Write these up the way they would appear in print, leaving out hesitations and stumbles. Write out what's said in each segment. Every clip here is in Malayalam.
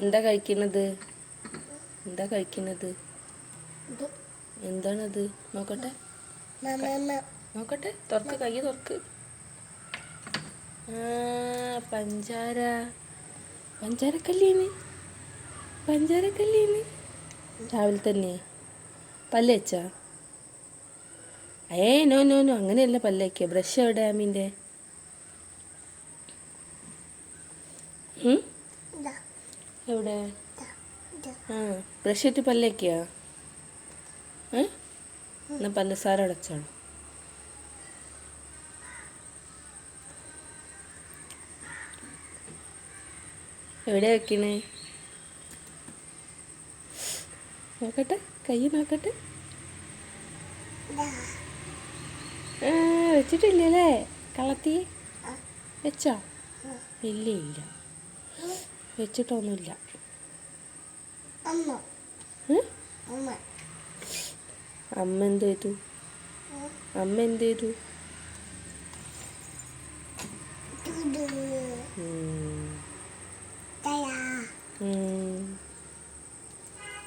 എന്താ കഴിക്കുന്നത്? എന്താ കഴിക്കുന്നത്? എന്താണത്? നോക്കട്ടെ, നോക്കട്ടെ. തുറക്ക്, കൈ തുറക്ക്. പഞ്ചാര, പഞ്ചാരക്കല്ലിന്, പഞ്ചാരക്കല്ലിന്. രാവിലെ തന്നെ പല്ല് വെച്ചാ? നോ നോ നോ, അങ്ങനെയല്ല പല്ല് വയ്ക്കുക. ബ്രഷ് എവിടെ ആമീൻ്റെ? എവിടെ? ബ്രഷ് ഇട്ട് പല്ല് വയ്ക്കുക. എന്നാൽ പഞ്ചസാര അടച്ചാണ്. എവിടെ വെക്കണേ? നോക്കട്ടെ, കൈ നോക്കട്ടെ. വെച്ചിട്ടില്ലല്ലേ? കളത്തി വെച്ചോ? ഇല്ല ഇല്ല, വെച്ചിട്ടൊന്നുമില്ല. അമ്മ എന്ത് ചെയ്തു? അമ്മ എന്ത് ചെയ്തു?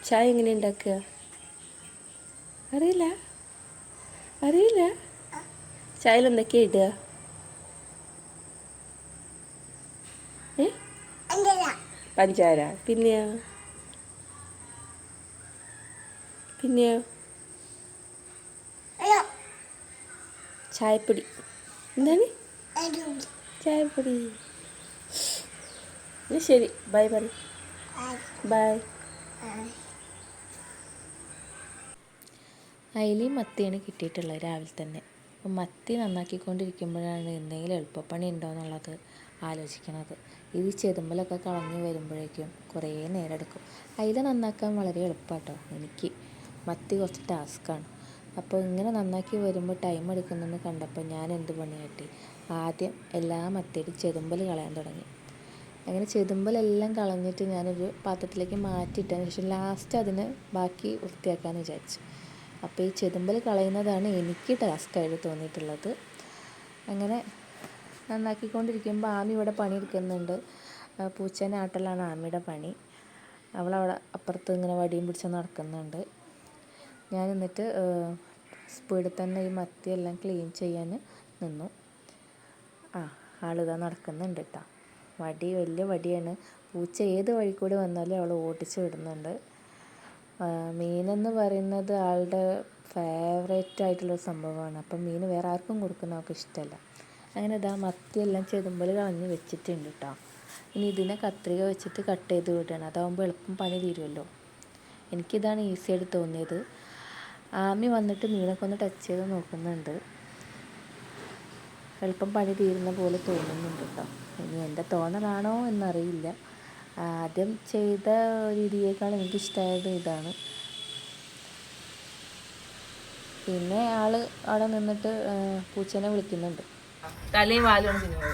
ചായ എങ്ങനെ ഉണ്ടാക്കുക? അറിയില്ല, അറിയില്ല. ചായയിൽ എന്തൊക്കെയാ ഇടുക? പഞ്ചാര. പിന്നെയോ? പിന്നെയോ? ചായപ്പൊടി. എന്താണ്? ചായപ്പൊടി. ശരി, ബൈ പറ. ബൈ. അയിലയും മത്തിയാണ് കിട്ടിയിട്ടുള്ളത് രാവിലെ തന്നെ. അപ്പം മത്തി നന്നാക്കിക്കൊണ്ടിരിക്കുമ്പോഴാണ് എന്തെങ്കിലും എളുപ്പപ്പണി ഉണ്ടോ എന്നുള്ളത് ആലോചിക്കണത്. ഇത് ചെതുമ്പലൊക്കെ കളഞ്ഞ് വരുമ്പോഴേക്കും കുറേ നേരം എടുക്കും. അയില നന്നാക്കാൻ വളരെ എളുപ്പമാട്ടോ. എനിക്ക് മത്തി കുറച്ച് ടാസ്ക്കാണ്. അപ്പോൾ ഇങ്ങനെ നന്നാക്കി വരുമ്പോൾ ടൈം എടുക്കുന്നെന്ന് കണ്ടപ്പോൾ ഞാൻ എന്ത് പണിയാട്ടി, ആദ്യം എല്ലാ മത്തിയുടെ ചെതുമ്പൽ കളയാൻ തുടങ്ങി. അങ്ങനെ ചെതുമ്പലെല്ലാം കളഞ്ഞിട്ട് ഞാനൊരു പാത്രത്തിലേക്ക് മാറ്റിയിട്ടതിന് ശേഷം ലാസ്റ്റ് അതിന് ബാക്കി വൃത്തിയാക്കാമെന്ന് വിചാരിച്ചു. അപ്പോൾ ഈ ചെതുമ്പൽ കളയുന്നതാണ് എനിക്ക് ടാസ്ക്കായിട്ട് തോന്നിയിട്ടുള്ളത്. അങ്ങനെ നന്നാക്കിക്കൊണ്ടിരിക്കുമ്പോൾ ആമി ഇവിടെ പണിയെടുക്കുന്നുണ്ട്. പൂച്ചേനെ ആട്ടലാണ് ആമിയുടെ പണി. അവളവിടെ അപ്പുറത്ത് ഇങ്ങനെ വടിയും പിടിച്ച് നടക്കുന്നുണ്ട്. ഞാൻ എന്നിട്ട് സ്പീഡിൽ തന്നെ ഈ മത്തിയെല്ലാം ക്ലീൻ ചെയ്യാൻ നിന്നു. ആളിതാ നടക്കുന്നുണ്ട് കേട്ടോ. വടി വലിയ വടിയാണ്. പൂച്ച ഏത് വഴി കൂടി വന്നാലും അവൾ ഓടിച്ച് വിടുന്നുണ്ട്. മീനെന്ന് പറയുന്നത് ആളുടെ ഫേവറേറ്റ് ആയിട്ടുള്ളൊരു സംഭവമാണ്. അപ്പം മീൻ വേറെ ആർക്കും കൊടുക്കുന്ന അവൾക്ക് ഇഷ്ടമല്ല. അങ്ങനെ ഇതാ മത്തിയെല്ലാം ചെതുമ്പൽ കളഞ്ഞ് വെച്ചിട്ടുണ്ട് കേട്ടോ. ഇനി ഇതിനെ കത്രിക വെച്ചിട്ട് കട്ട് ചെയ്ത് വിടുകയാണ്. അതാകുമ്പോൾ എളുപ്പം പണി തീരുമല്ലോ. എനിക്കിതാണ് ഈസിയായിട്ട് തോന്നിയത്. ആമി വന്നിട്ട് മീനൊക്കെ ഒന്ന് ടച്ച് ചെയ്ത് നോക്കുന്നുണ്ട്. എളുപ്പം പണി തീരുന്ന പോലെ തോന്നുന്നുണ്ട് കേട്ടോ. ഇനി എൻ്റെ തോന്നലാണോ എന്നറിയില്ല. ആദ്യം ചെയ്ത രീതിയേക്കാൾ എനിക്കിഷ്ടമായത് ഇതാണ്. പിന്നെ ആൾ അവിടെ നിന്നിട്ട് പൂച്ചേനെ വിളിക്കുന്നുണ്ട്. തലയും വാലും തിന്നോളൂ.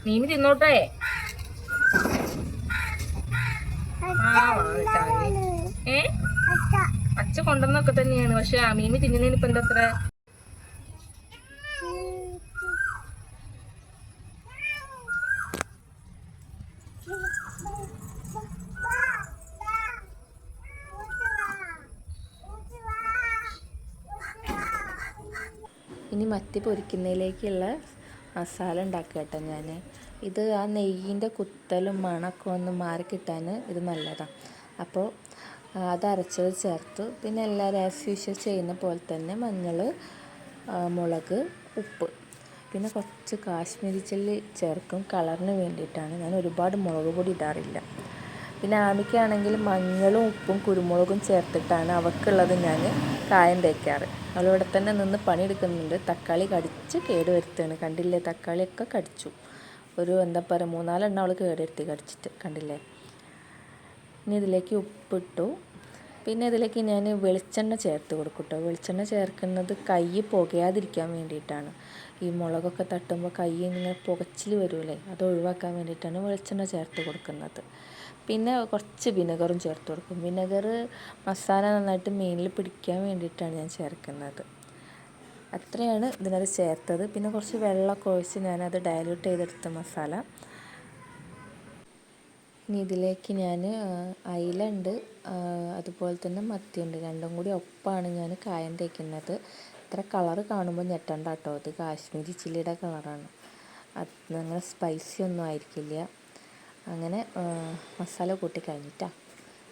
മീമി തിന്നോട്ടെ. അച്ഛ കൊണ്ടുവന്നൊക്കെ തന്നെയാണ്. പക്ഷെ മീമി തിന്നുന്നതിന് ഇപ്പൊ എന്താ അത്ര? ഇനി മത്തി പൊരിക്കുന്നതിലേക്കുള്ള മസാല ഉണ്ടാക്കുക കേട്ടോ ഞാൻ. ഇത് ആ നെയ്യിൻ്റെ കുത്തലും മണമൊക്കെ ഒന്ന് മാറി കിട്ടാൻ ഇത് നല്ലതാണ്. അപ്പോൾ അത് അരച്ചത് ചേർത്ത് പിന്നെ എല്ലാവരും ആസ് യൂഷ്വൽ ചെയ്യുന്ന പോലെ തന്നെ മഞ്ഞൾ, മുളക്, ഉപ്പ്, പിന്നെ കുറച്ച് കാശ്മീരി ചില്ലി ചേർക്കും കളറിന് വേണ്ടിയിട്ടാണ്. ഞാൻ ഒരുപാട് മുളക് പൊടി ഇടാറില്ല. പിന്നെ ആമിക്കാണെങ്കിൽ മഞ്ഞളും ഉപ്പും കുരുമുളകും ചേർത്തിട്ടാണ് അവൾക്കുള്ളത് ഞാൻ കായം തേക്കാറ്. അവളിവിടെ തന്നെ നിന്ന് പണിയെടുക്കുന്നുണ്ട്. തക്കാളി കടിച്ച് കേടുവരുത്തുകയാണ്. കണ്ടില്ലേ, തക്കാളിയൊക്കെ കടിച്ചു. ഒരു എന്താ പറയുക 3-4 അവൾ കേടുവരുത്തി കടിച്ചിട്ട്, കണ്ടില്ലേ. ഇനി ഇതിലേക്ക് ഉപ്പിട്ടു. പിന്നെ ഇതിലേക്ക് ഞാൻ വെളിച്ചെണ്ണ ചേർത്ത് കൊടുക്കും കേട്ടോ. വെളിച്ചെണ്ണ ചേർക്കുന്നത് കൈ പുകയാതിരിക്കാൻ വേണ്ടിയിട്ടാണ്. ഈ മുളകൊക്കെ തട്ടുമ്പോൾ കൈ ഇങ്ങനെ പുകച്ചിൽ വരുമല്ലേ, അത് ഒഴിവാക്കാൻ വേണ്ടിയിട്ടാണ് വെളിച്ചെണ്ണ ചേർത്ത് കൊടുക്കുന്നത്. പിന്നെ കുറച്ച് വിനെഗറും ചേർത്ത് കൊടുക്കും. വിനെഗർ മസാല നന്നായിട്ട് മീനിൽ പിടിക്കാൻ വേണ്ടിയിട്ടാണ് ഞാൻ ചേർക്കുന്നത്. അത്രയാണ് ഇതിനകത്ത് ചേർത്തത്. പിന്നെ കുറച്ച് വെള്ളമൊക്കെ ഒഴിച്ച് ഞാനത് ഡയലൂട്ട് ചെയ്തെടുത്ത മസാല ഇനി ഇതിലേക്ക് ഞാൻ അയില ഉണ്ട്, അതുപോലെ തന്നെ മത്തിയുണ്ട്, രണ്ടും കൂടി ഒപ്പമാണ് ഞാൻ കായം തേക്കുന്നത്. ഇത്ര കളറ് കാണുമ്പോൾ ഞെട്ടണ്ട കേട്ടോ, അത് കാശ്മീരി ചില്ലിയുടെ കളറാണ്. അത് അങ്ങനെ സ്പൈസി ഒന്നും ആയിരിക്കില്ല. അങ്ങനെ മസാല കൂട്ടി കഴിഞ്ഞിട്ടാണ്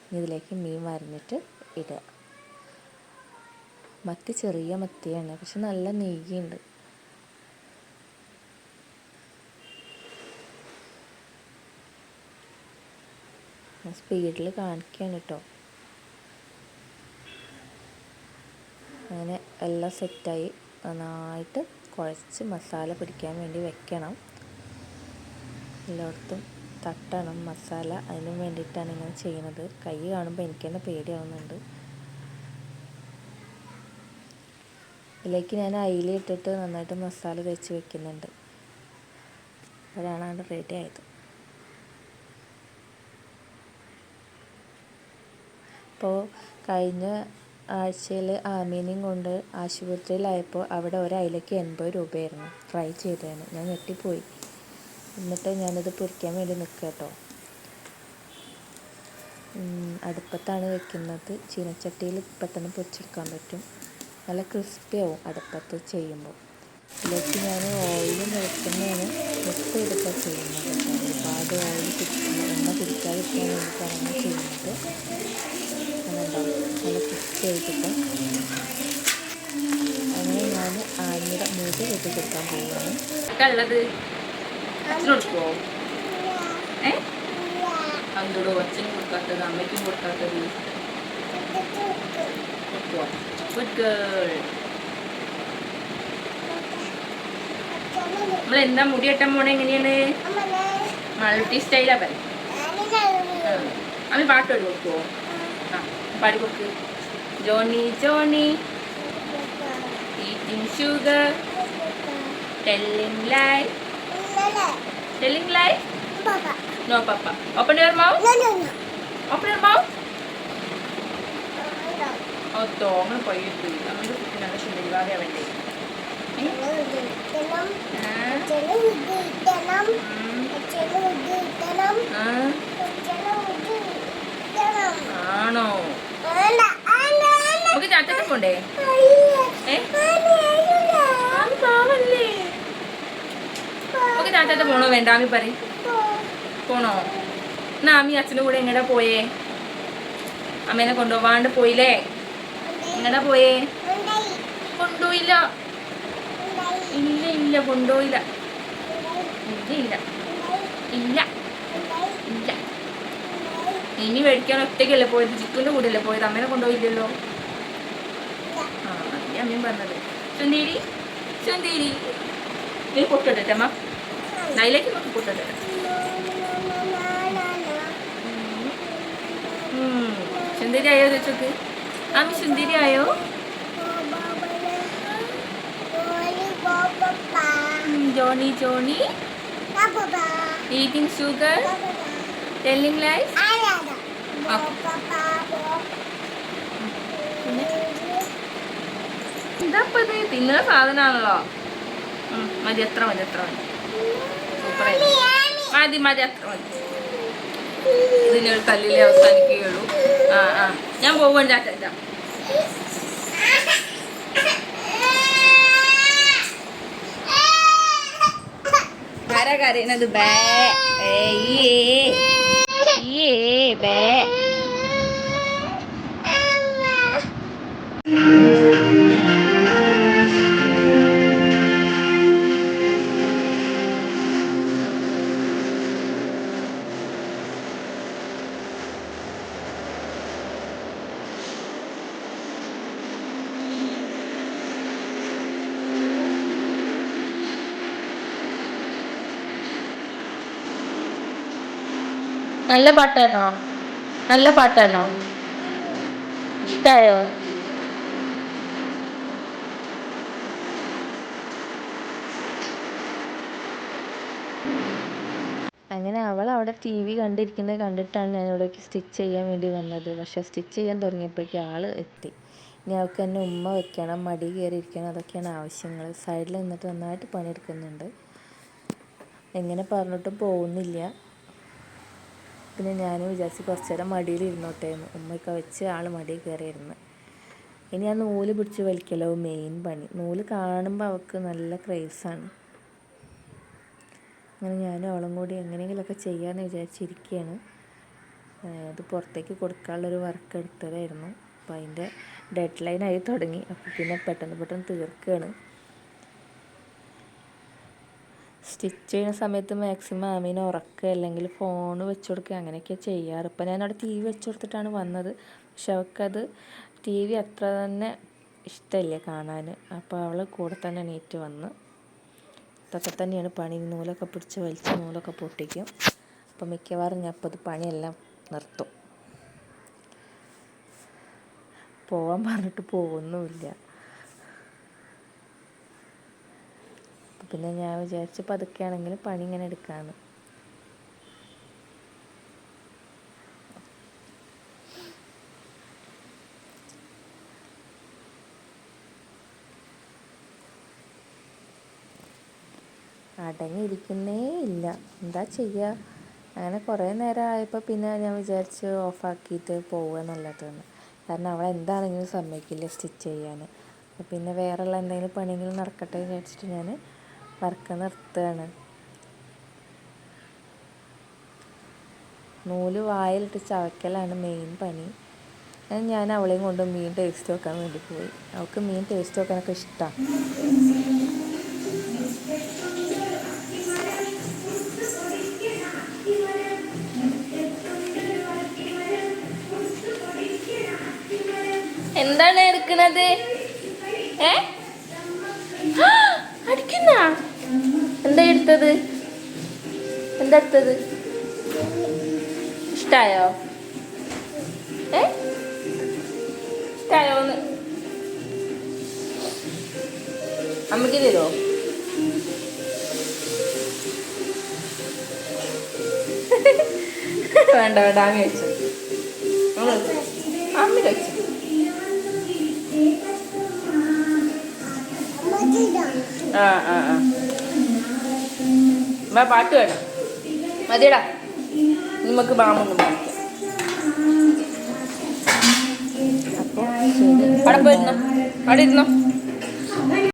ഇനി ഇതിലേക്ക് മീൻ വരഞ്ഞിട്ട് ഇടുക. മത്തി ചെറിയ മത്തിയാണ്, പക്ഷെ നല്ല നെയ്യുണ്ട്. സ്പീഡിൽ കാണിക്കുകയാണ് കേട്ടോ. അങ്ങനെ എല്ലാം സെറ്റായി നന്നായിട്ട് കുഴച്ച് മസാല പിടിക്കാൻ വേണ്ടി വെക്കണം. എല്ലായിടത്തും തട്ടണം മസാല, അതിന് വേണ്ടിയിട്ടാണ് ഇങ്ങനെ ചെയ്യുന്നത്. കൈ കാണുമ്പോൾ എനിക്ക് തന്നെ പേടിയാവുന്നുണ്ട്. ഇതിലേക്ക് ഞാൻ അയില ഇട്ടിട്ട് നന്നായിട്ട് മസാല തേച്ച് വെക്കുന്നുണ്ട്. അപ്പോഴാണ് അത് റെഡി ആയത്. അപ്പോൾ കഴിഞ്ഞ ആഴ്ചയിൽ ആമീനെയും കൊണ്ട് ആശുപത്രിയിലായപ്പോൾ അവിടെ ഒരു അയിലയ്ക്ക് 80 രൂപയായിരുന്നു ഫ്രൈ ചെയ്തതിന്. ഞാൻ ഞെട്ടിപ്പോയി. എന്നിട്ട് ഞാനിത് പൊരിക്കാൻ വേണ്ടി നിൽക്കുക കേട്ടോ. അടുപ്പത്താണ് വെക്കുന്നത്. ചീനച്ചട്ടിയിൽ പെട്ടെന്ന് പൊരിച്ചെടുക്കാൻ പറ്റും. നല്ല ക്രിസ്പി ആവും അടുപ്പത്ത് ചെയ്യുമ്പോൾ. ഇതിലേക്ക് ഞാൻ ഓയിലും വെളിച്ചെണ്ണയാണ് മിക്സ് ചെയ്തിട്ടാണ് ചെയ്യുന്നത്. ഒരുപാട് ഓയിൽ എണ്ണ പിടിക്കാതിരിക്കാൻ വേണ്ടിയിട്ടാണ് അങ്ങനെ ചെയ്യുന്നത്. അതുണ്ടാവും നല്ല ക്രിസ്പി ആയിട്ടിട്ട്. അങ്ങനെ ഞാൻ ആനയുടെ മൂടി കെട്ടി കൊടുക്കാൻ പോവുകയാണ്. അന്തോട് അച്ഛനും കൊടുക്കാത്തത്, അമ്മയ്ക്കും കൊടുക്കാത്തത്. നമ്മളെന്താ മുടി കെട്ടാൻ പോണേ? എങ്ങനെയാണ്? മൾട്ടി സ്റ്റൈലാ പറയും. അമ്മ പാട്ട് പാടി കൊടുക്കുവോ? ആ പാടി കൊടുക്ക്. Johnny Johnny eating sugar, telling lie. Telling lie? Papa. No, Papa. Open your mouth. No. Open your mouth. Ito, ano pa yun? Ano yung pinag-asunod yung hindi? ആണോ? നമുക്ക് ചാറ്റത്തെ പോണ്ടേ? പാവല്ലേ? നമുക്ക് ചാറ്റത്തെ പോണോ വേണ്ട? ആമി പറ പോണോ? എന്നാ ആമി അച്ഛൻ്റെ കൂടെ എങ്ങടാ പോയേ? അമ്മേനെ കൊണ്ടുപോവാണ്ട് പോയില്ലേ? എങ്ങടാ പോയേ? കൊണ്ടുപോയില്ല. ഇല്ല കൊണ്ടുപോയില്ല. ഇല്ല. ഇനി മേടിക്കാൻ ഒറ്റയ്ക്കല്ലേ പോയത്? ചിക്കുവിൻ്റെ കൂടെയല്ലേ പോയത്? അമ്മേനെ കൊണ്ടുപോയില്ലല്ലോ. ആ അതേ അമ്മയും പറഞ്ഞത്. ചുന്തേരി നീ പൊട്ടിട്ടെ അമ്മ, നൈലേക്ക് നോക്കി പൊട്ടിട്ടെ. സുന്ദരി ആയോ ചോക്ക്? ആമി സുന്ദരി ആയോ? Johnny eating sugar, telling lies. എന്താപ്പ ഇത്? തിന്നുന്ന സാധനമാണല്ലോ. മതി എത്ര മതി സൂപ്പറായി. മതി അത്ര മതി. ഇതിനൊരു കല്ലിലേ അവസാനിക്കുകയുള്ളൂ. ഞാൻ പോവാൻ ചാറ്റ. ആരാ കരയുന്നത്? Bay bay. നല്ല പാട്ടാണോ? ഇഷ്ടായോ? അങ്ങനെ അവൾ അവിടെ TV കണ്ടിരിക്കുന്നത് കണ്ടിട്ടാണ് ഞാൻ ഇവിടേക്ക് സ്റ്റിച്ച് ചെയ്യാൻ വേണ്ടി വന്നത്. പക്ഷേ സ്റ്റിച്ച് ചെയ്യാൻ തുടങ്ങിയപ്പോഴേക്കും ആൾ എത്തി. ഇനി അവൾക്ക് എന്നെ ഉമ്മ വെക്കണം, മടി കയറിയിരിക്കണം, അതൊക്കെയാണ് ആവശ്യങ്ങൾ. സൈഡിൽ നിന്നിട്ട് നന്നായിട്ട് പണിയെടുക്കുന്നുണ്ട്. എങ്ങനെ പറഞ്ഞിട്ടും പോകുന്നില്ല. പിന്നെ ഞാൻ വിചാരിച്ച് കുറച്ച് നേരം മടിയിൽ ഇരുന്നോട്ടെ ഉമ്മയൊക്കെ വെച്ച് ആൾ മടിയിൽ കയറിയിരുന്നു. ഇനി ആ നൂല് പിടിച്ച് വലിക്കലോ മെയിൻ പണി. നൂല് കാണുമ്പോൾ അവൾക്ക് നല്ല ക്രേസാണ്. അങ്ങനെ ഞാനും അവളും കൂടി എങ്ങനെയെങ്കിലുമൊക്കെ ചെയ്യാമെന്ന് വിചാരിച്ചിരിക്കുകയാണ്. ഇത് പുറത്തേക്ക് കൊടുക്കാനുള്ളൊരു വർക്ക് എടുത്തതായിരുന്നു. അപ്പോൾ അതിൻ്റെ ഡെഡ് ലൈനായി തുടങ്ങി. അപ്പോൾ പിന്നെ പെട്ടെന്ന് തീർക്കുകയാണ്. സ്റ്റിച്ച് ചെയ്യുന്ന സമയത്ത് മാക്സിമം ആമീനെ ഉറക്കുക അല്ലെങ്കിൽ ഫോൺ വെച്ച് കൊടുക്കുക അങ്ങനെയൊക്കെ ചെയ്യാറ്. ഇപ്പോൾ ഞാനവിടെ TV വെച്ച് കൊടുത്തിട്ടാണ് വന്നത്. പക്ഷെ അവൾക്കത് TV അത്ര തന്നെ ഇഷ്ടമില്ല കാണാൻ. അപ്പോൾ അവൾ കൂടെ തന്നെ എണീറ്റ് വന്ന്. ഇതൊക്കെ തന്നെയാണ് പണി. നൂലൊക്കെ പിടിച്ച് വലിച്ച് നൂലൊക്കെ പൊട്ടിക്കും. അപ്പോൾ മിക്കവാറും ഞാൻ അപ്പോൾ അത് പണിയെല്ലാം നിർത്തും. പോവാൻ പറഞ്ഞിട്ട് പോകുന്നുമില്ല. പിന്നെ ഞാൻ വിചാരിച്ച് പതുക്കെയാണെങ്കിലും പണി ഇങ്ങനെ എടുക്കാമെന്ന്. അടങ്ങിയിരിക്കുന്നേ ഇല്ല. എന്താ ചെയ്യുക? അങ്ങനെ കുറേ നേരം ആയപ്പോൾ പിന്നെ ഞാൻ വിചാരിച്ച് ഓഫാക്കിയിട്ട് പോവുക എന്നുള്ളതാണ്. കാരണം അവൾ എന്താണെങ്കിലും സമ്മതിക്കില്ല സ്റ്റിച്ച് ചെയ്യാൻ. പിന്നെ വേറെയുള്ള എന്തെങ്കിലും പണിയെങ്കിലും നടക്കട്ടെ വിചാരിച്ചിട്ട് ഞാൻ വർക്ക് നിർത്തുകയാണ്. നൂല് വായിലിട്ട് ചവയ്ക്കലാണ് മെയിൻ പണി. ഞാൻ അവളെയും കൊണ്ട് മീൻ ടേസ്റ്റ് വെക്കാൻ വേണ്ടി പോയി. അവൾക്ക് മീൻ ടേസ്റ്റ് വെക്കാനൊക്കെ ഇഷ്ടമാണ്. എന്താണ് എടുക്കണത്? അടിക്കുന്ന എന്താ എടുത്തത്? ഇഷ്ടായോ? ഇഷ്ടായോന്ന് അമ്മക്ക് തരുമോ? വേണ്ട ആമി വെച്ചു. അമ്മ വെച്ചു. പാട്ട് വേണം. മതിയടാ, നമുക്ക് മാമൊന്നും പാടിക്കാം. അപ്പോൾ അവിടെ പോയിരുന്നോ? അവിടെ ഇരുന്നോ?